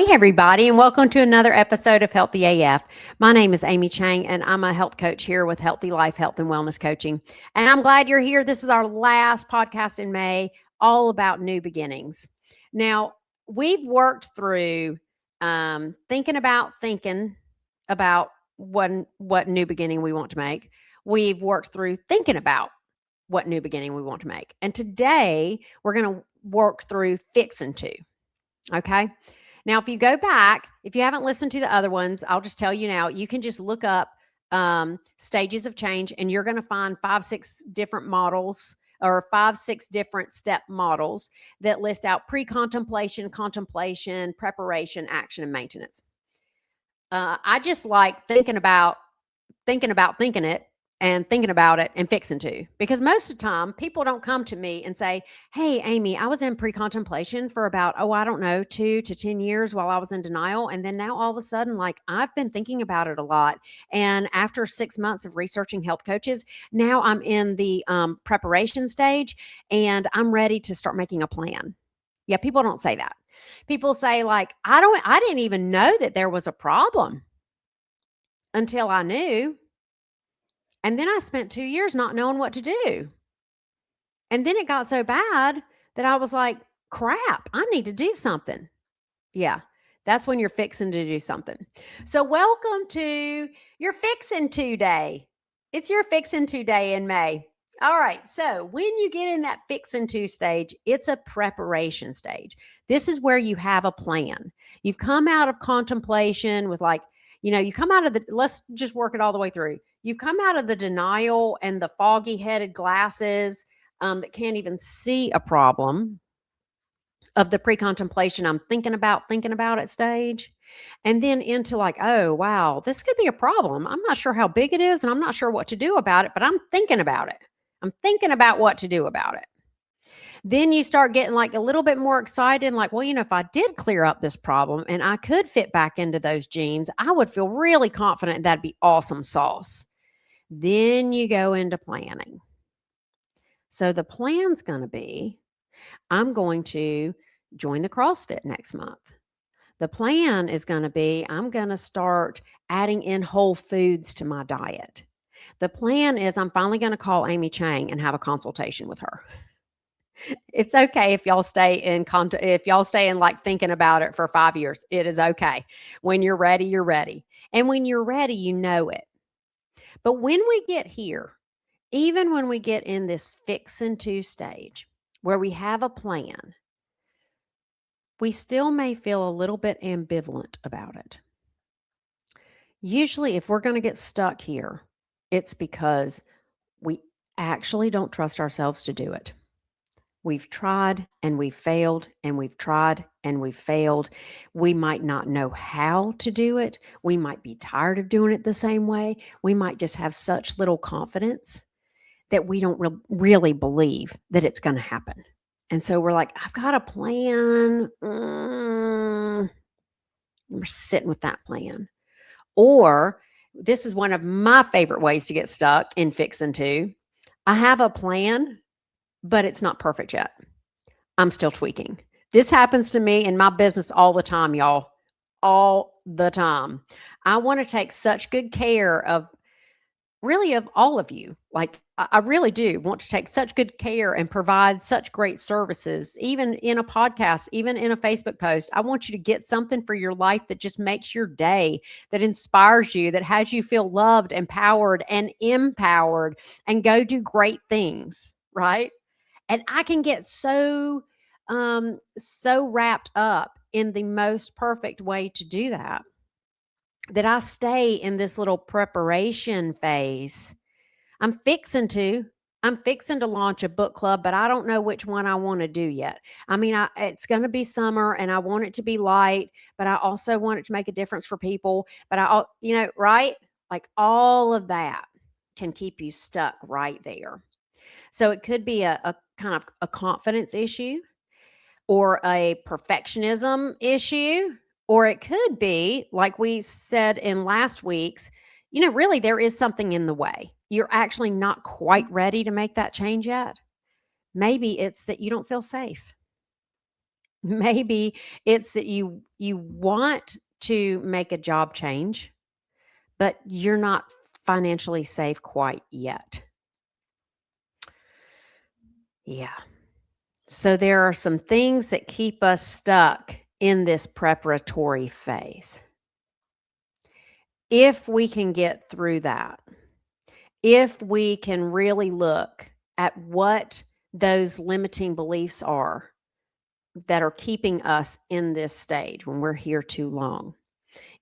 everybody, and welcome to another episode of Healthy AF. My name is Amy Chang, and I'm a health coach here with Healthy Life, Health, and Wellness Coaching. And I'm glad you're here. This is our last podcast in May, all about new beginnings. Now, we've worked through thinking about what new beginning we want to make. We've worked through thinking about what new beginning we want to make. And today, we're going to work through fixing to. Okay. Now, if you go back, if you haven't listened to the other ones, I'll just tell you now, you can just look up stages of change and you're going to find 5-6 different models or 5-6 different step models that list out pre-contemplation, contemplation, preparation, action, and maintenance. I just like thinking about thinking it and thinking about it and fixing to, because most of the time people don't come to me and say, hey, Amy, I was in pre-contemplation for about, I don't know, 2 to 10 years while I was in denial. And then now all of a sudden, like, I've been thinking about it a lot. And after 6 months of researching health coaches, now I'm in the preparation stage and I'm ready to start making a plan. Yeah, people don't say that. People say, like, I didn't even know that there was a problem until I knew. And then I spent 2 years not knowing what to do. And then it got so bad that I was like, crap, I need to do something. Yeah, that's when you're fixing to do something. So welcome to your fixing to day. It's your fixing to day in May. All right. So when you get in that fixing to stage, it's a preparation stage. This is where you have a plan. You've come out of contemplation with, like, you come out of let's just work it all the way through. You've come out of the denial and the foggy headed glasses that can't even see a problem of the pre-contemplation. I'm thinking about it stage. And then into, like, oh, wow, this could be a problem. I'm not sure how big it is and I'm not sure what to do about it, but I'm thinking about it. I'm thinking about what to do about it. Then you start getting, like, a little bit more excited, like, well, if I did clear up this problem and I could fit back into those jeans, I would feel really confident. That'd be awesome sauce. Then you go into planning. So the plan's going to be, I'm going to join the CrossFit next month. The plan is going to be, I'm going to start adding in whole foods to my diet. The plan is, I'm finally going to call Amy Chang and have a consultation with her. It's okay if y'all stay in like thinking about it for 5 years. It is okay. When you're ready, you're ready. And when you're ready, you know it. But when we get here, even when we get in this fixing to stage where we have a plan, we still may feel a little bit ambivalent about it. Usually, if we're going to get stuck here, it's because we actually don't trust ourselves to do it. We've tried and we've failed, and we've tried and we've failed. We might not know how to do it. We might be tired of doing it the same way. We might just have such little confidence that we don't really believe that it's going to happen. And so we're like, I've got a plan. We're sitting with that plan. Or this is one of my favorite ways to get stuck in fixing to. I have a plan, but it's not perfect yet. I'm still tweaking. This happens to me in my business all the time, y'all. All the time. I want to take such good care of all of you. Like, I really do want to take such good care and provide such great services, even in a podcast, even in a Facebook post. I want you to get something for your life that just makes your day, that inspires you, that has you feel loved, empowered, and go do great things, right? And I can get so wrapped up in the most perfect way to do that I stay in this little preparation phase. I'm fixing to launch a book club, but I don't know which one I want to do yet. I mean, it's going to be summer and I want it to be light, but I also want it to make a difference for people. But right? Like, all of that can keep you stuck right there. So it could be a kind of a confidence issue or a perfectionism issue, or it could be, like we said in last week's, really there is something in the way. You're actually not quite ready to make that change yet. Maybe it's that you don't feel safe. Maybe it's that you want to make a job change, but you're not financially safe quite yet. Yeah. So there are some things that keep us stuck in this preparatory phase. If we can get through that, if we can really look at what those limiting beliefs are that are keeping us in this stage when we're here too long.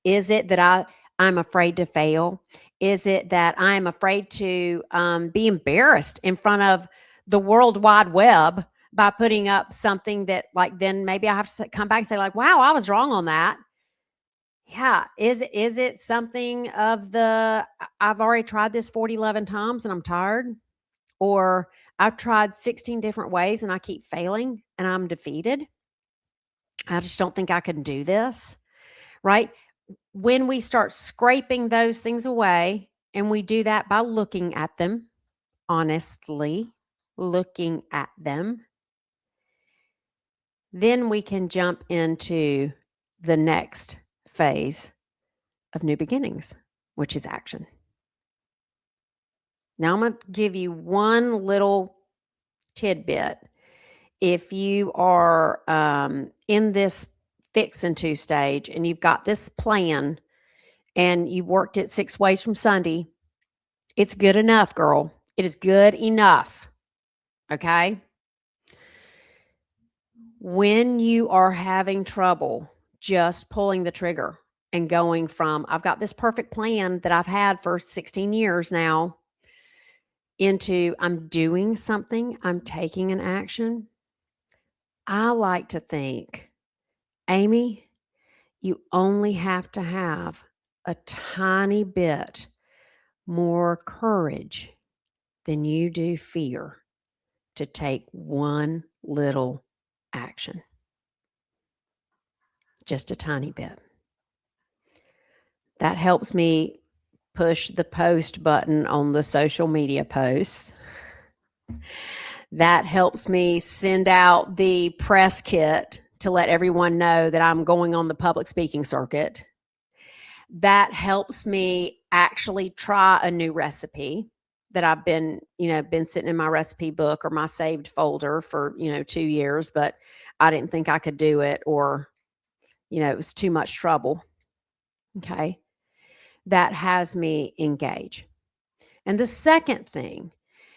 Is it that I'm afraid to fail? Is it that I'm afraid to be embarrassed in front of the World Wide Web by putting up something that, like, then maybe I have to come back and say, like, wow, I was wrong on that. Yeah. Is it something of I've already tried this 11 times and I'm tired? Or I've tried 16 different ways and I keep failing and I'm defeated. I just don't think I can do this, right? When we start scraping those things away, and we do that by looking at them, honestly, looking at them, then we can jump into the next phase of new beginnings, which is action. Now, I'm going to give you one little tidbit. If you are in this fix and to stage and you've got this plan and you've worked it 6 ways from Sunday, it's good enough, girl. It is good enough. Okay. When you are having trouble just pulling the trigger and going from, I've got this perfect plan that I've had for 16 years now, into I'm doing something, I'm taking an action, I like to think, Amy, you only have to have a tiny bit more courage than you do fear to take one little action. Just a tiny bit. That helps me push the post button on the social media posts. That helps me send out the press kit to let everyone know that I'm going on the public speaking circuit. That helps me actually try a new recipe that I've been sitting in my recipe book or my saved folder for, 2 years, but I didn't think I could do it, or, it was too much trouble. Okay. That has me engage. And the second thing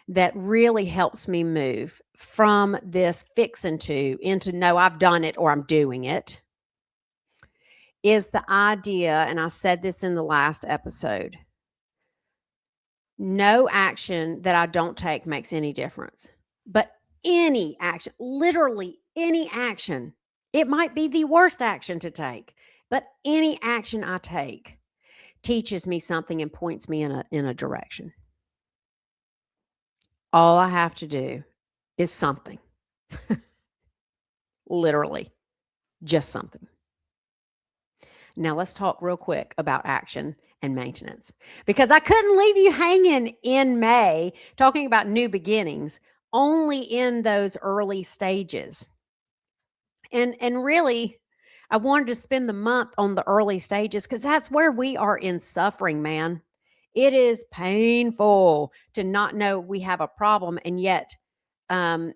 that really helps me move from this fix into no, I've done it or I'm doing it, is the idea, and I said this in the last episode, no action that I don't take makes any difference. But any action, literally any action, it might be the worst action to take, but any action I take teaches me something and points me in a direction. All I have to do is something. Literally, just something. Now let's talk real quick about action and maintenance, because I couldn't leave you hanging in May talking about new beginnings only in those early stages. And really, I wanted to spend the month on the early stages because that's where we are in suffering, man. It is painful to not know we have a problem and yet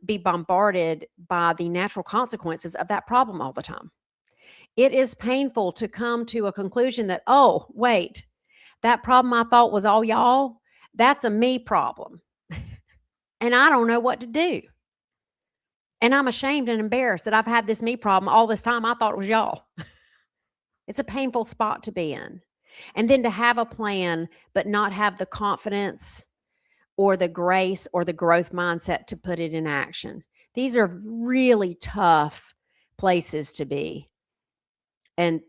be bombarded by the natural consequences of that problem all the time. It is painful to come to a conclusion that, oh, wait, that problem I thought was all y'all, that's a me problem. And I don't know what to do. And I'm ashamed and embarrassed that I've had this me problem all this time. I thought it was y'all. It's a painful spot to be in. And then to have a plan, but not have the confidence or the grace or the growth mindset to put it in action. These are really tough places to be. And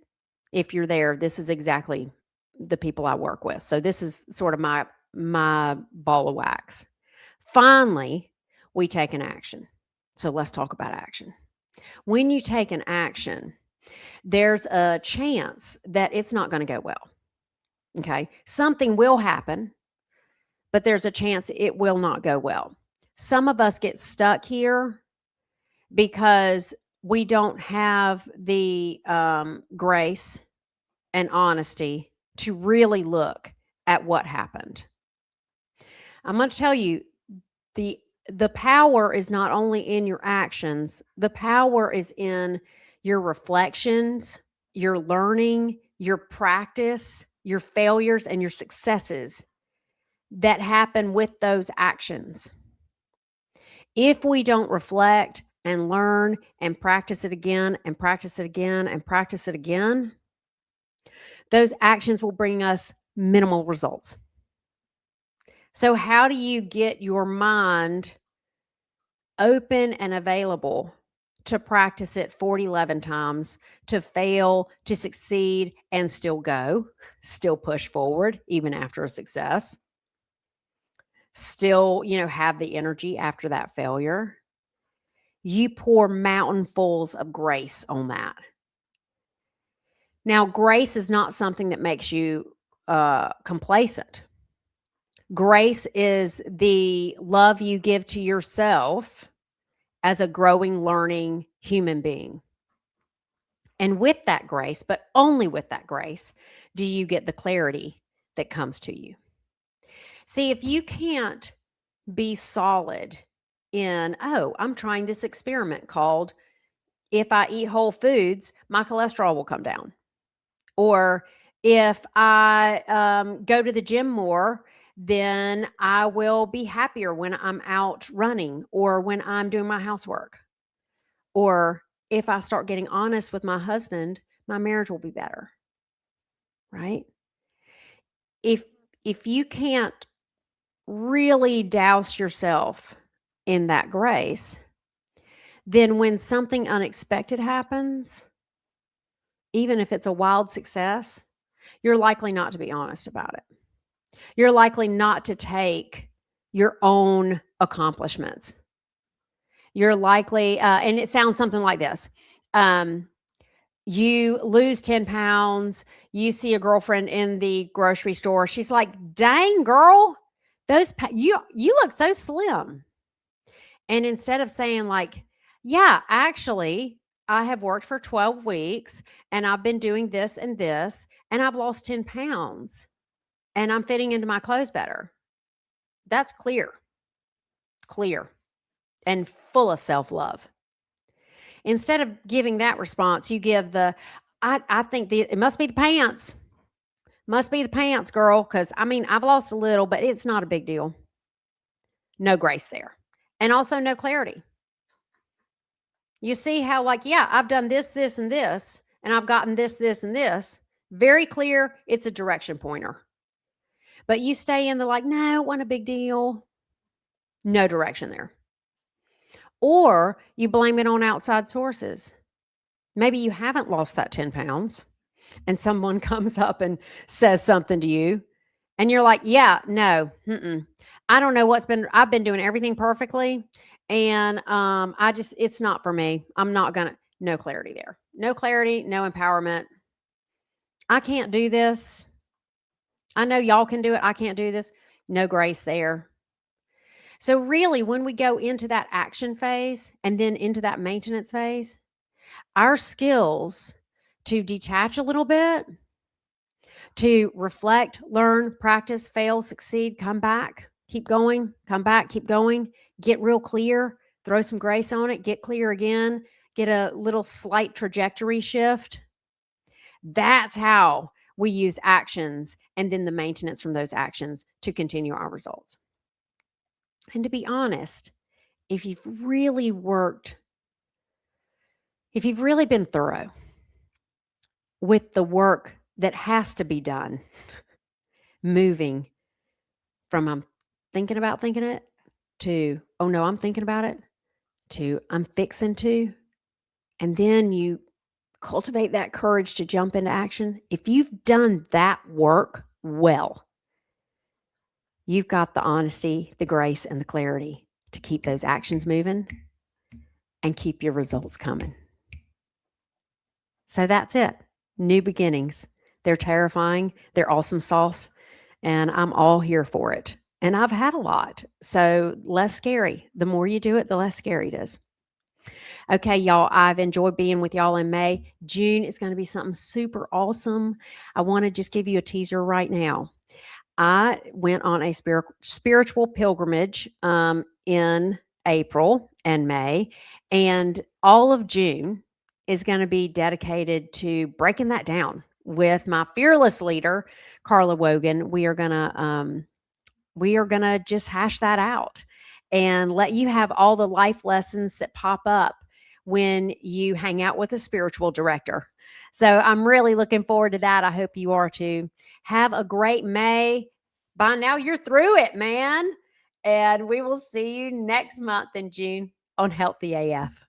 if you're there, this is exactly the people I work with. So this is sort of my ball of wax. Finally, we take an action. So let's talk about action. When you take an action, there's a chance that it's not going to go well. Okay. Something will happen, but there's a chance it will not go well. Some of us get stuck here because we don't have the grace and honesty to really look at what happened. I'm going to tell you, the the power is not only in your actions, the power is in your reflections, your learning, your practice, your failures, and your successes that happen with those actions. If we don't reflect and learn and practice it again and practice it again and practice it again, those actions will bring us minimal results. So, how do you get your mind open and available to practice it 11 times, to fail, to succeed, and still go, still push forward, even after a success, still, have the energy after that failure? You pour mountainfuls of grace on that. Now, grace is not something that makes you complacent. Grace is the love you give to yourself as a growing, learning human being. And with that grace, but only with that grace, do you get the clarity that comes to you. See, if you can't be solid in, oh, I'm trying this experiment called, if I eat whole foods, my cholesterol will come down. Or if I go to the gym more, then I will be happier when I'm out running or when I'm doing my housework. Or if I start getting honest with my husband, my marriage will be better. Right? If you can't really douse yourself in that grace, then when something unexpected happens, even if it's a wild success, you're likely not to be honest about it. You're likely not to take your own accomplishments. You're likely, and it sounds something like this. You lose 10 pounds. You see a girlfriend in the grocery store. She's like, dang, girl, you look so slim. And instead of saying like, yeah, actually, I have worked for 12 weeks and I've been doing this and this, and I've lost 10 pounds and I'm fitting into my clothes better. That's clear, and full of self-love. Instead of giving that response, you give I think it must be the pants. Must be the pants, girl, because I've lost a little, but it's not a big deal. No grace there. And also no clarity. You see how, like, yeah, I've done this, this, and this, and I've gotten this, this, and this. Very clear, it's a direction pointer. But you stay in the like, no, it wasn't a big deal. No direction there. Or you blame it on outside sources. Maybe you haven't lost that 10 pounds and someone comes up and says something to you and you're like, yeah, no, I don't know I've been doing everything perfectly. And it's not for me. I'm not gonna, no clarity there. No clarity, no empowerment. I can't do this. I know y'all can do it. I can't do this. No grace there. So really, when we go into that action phase and then into that maintenance phase, our skills to detach a little bit, to reflect, learn, practice, fail, succeed, come back, keep going, come back, keep going, get real clear, throw some grace on it, get clear again, get a little slight trajectory shift. That's how we use actions and then the maintenance from those actions to continue our results. And to be honest, if you've really been thorough with the work that has to be done, moving from I'm thinking about thinking it to, oh no, I'm thinking about it to I'm fixing to, and then you cultivate that courage to jump into action. If you've done that work well, you've got the honesty, the grace, and the clarity to keep those actions moving and keep your results coming. So that's it. New beginnings. They're terrifying. They're awesome sauce. And I'm all here for it. And I've had a lot. So less scary. The more you do it, the less scary it is. Okay, y'all, I've enjoyed being with y'all in May. June is going to be something super awesome. I want to just give you a teaser right now. I went on a spiritual pilgrimage in April and May, and all of June is going to be dedicated to breaking that down with my fearless leader, Carla Wogan. We are going to just hash that out and let you have all the life lessons that pop up when you hang out with a spiritual director. So I'm really looking forward to that. I hope you are too. Have a great May. By now, you're through it, man. And we will see you next month in June on Healthy AF.